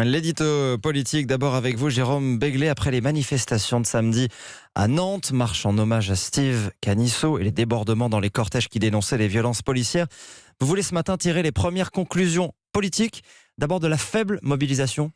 L'édito politique, d'abord avec vous, Jérôme Béglé. Après les manifestations de samedi à Nantes, marche en hommage à Steve Canisso et les débordements dans les cortèges qui dénonçaient les violences policières, vous voulez ce matin tirer les premières conclusions politiques, d'abord de la faible mobilisation?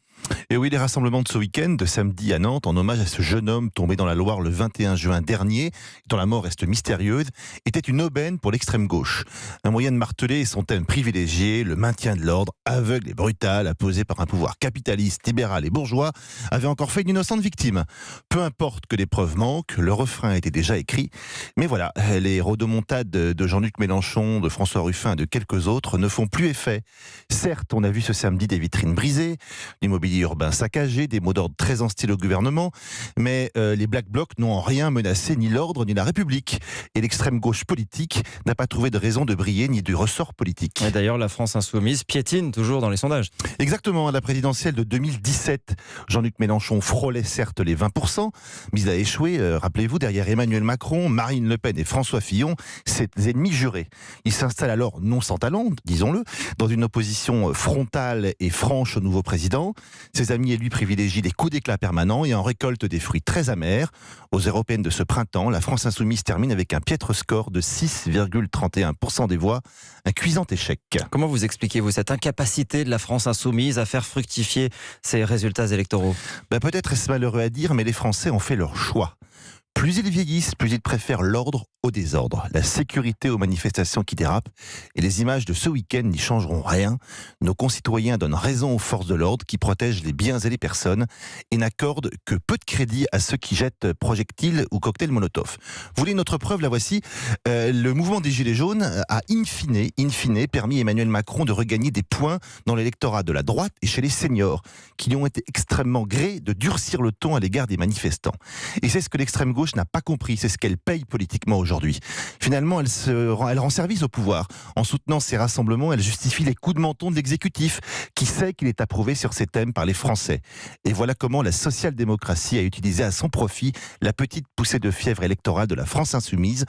Et oui, les rassemblements de ce week-end, de samedi à Nantes, en hommage à ce jeune homme tombé dans la Loire le 21 juin dernier, dont la mort reste mystérieuse, était une aubaine pour l'extrême gauche. Un moyen de marteler son thème privilégié, le maintien de l'ordre, aveugle et brutal, apposé par un pouvoir capitaliste, libéral et bourgeois, avait encore fait une innocente victime. Peu importe que les preuves manquent, le refrain était déjà écrit. Mais voilà, les rodomontades de Jean-Luc Mélenchon, de François Ruffin et de quelques autres ne font plus effet. Certes, on a vu ce samedi des vitrines brisées, du mobilier urbain saccagé, des mots d'ordre très hostiles au gouvernement, mais les Black Blocs n'ont en rien menacé ni l'ordre ni la République. Et l'extrême gauche politique n'a pas trouvé de raison de briller ni du ressort politique. Et d'ailleurs, la France insoumise piétine toujours dans les sondages. Exactement, à la présidentielle de 2017, Jean-Luc Mélenchon frôlait certes les 20%, mais il a échoué, rappelez-vous, derrière Emmanuel Macron, Marine Le Pen et François Fillon, ses ennemis jurés. Il s'installe alors, non sans talent, disons-le, dans une opposition frontale et franche au nouveau président. Ses amis et lui privilégient des coups d'éclat permanents et en récoltent des fruits très amers. Aux européennes de ce printemps, la France insoumise termine avec un piètre score de 6,31% des voix, un cuisant échec. Comment vous expliquez-vous cette incapacité de la France insoumise à faire fructifier ces résultats électoraux? Peut-être est-ce malheureux à dire, mais les Français ont fait leur choix. Plus ils vieillissent, plus ils préfèrent l'ordre au désordre, la sécurité aux manifestations qui dérapent. Et les images de ce week-end n'y changeront rien. Nos concitoyens donnent raison aux forces de l'ordre qui protègent les biens et les personnes et n'accordent que peu de crédit à ceux qui jettent projectiles ou cocktails Molotov. Vous voulez une autre preuve? La voici. Le mouvement des Gilets jaunes a in fine permis à Emmanuel Macron de regagner des points dans l'électorat de la droite et chez les seniors, qui lui ont été extrêmement grés de durcir le ton à l'égard des manifestants. Et c'est ce que l'extrême gauche n'a pas compris, c'est ce qu'elle paye politiquement aujourd'hui. Finalement, elle rend service au pouvoir. En soutenant ces rassemblements, elle justifie les coups de menton de l'exécutif, qui sait qu'il est approuvé sur ces thèmes par les Français. Et voilà comment la social-démocratie a utilisé à son profit la petite poussée de fièvre électorale de la France insoumise,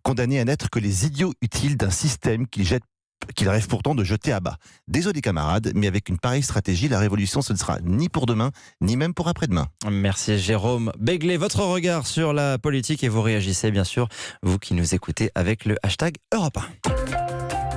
condamnée à n'être que les idiots utiles d'un système qu'il rêve pourtant de jeter à bas. Désolé camarades, mais avec une pareille stratégie, la révolution ce ne sera ni pour demain, ni même pour après-demain. Merci Jérôme Béglé. Votre regard sur la politique et vous réagissez bien sûr, vous qui nous écoutez avec le hashtag Europe 1.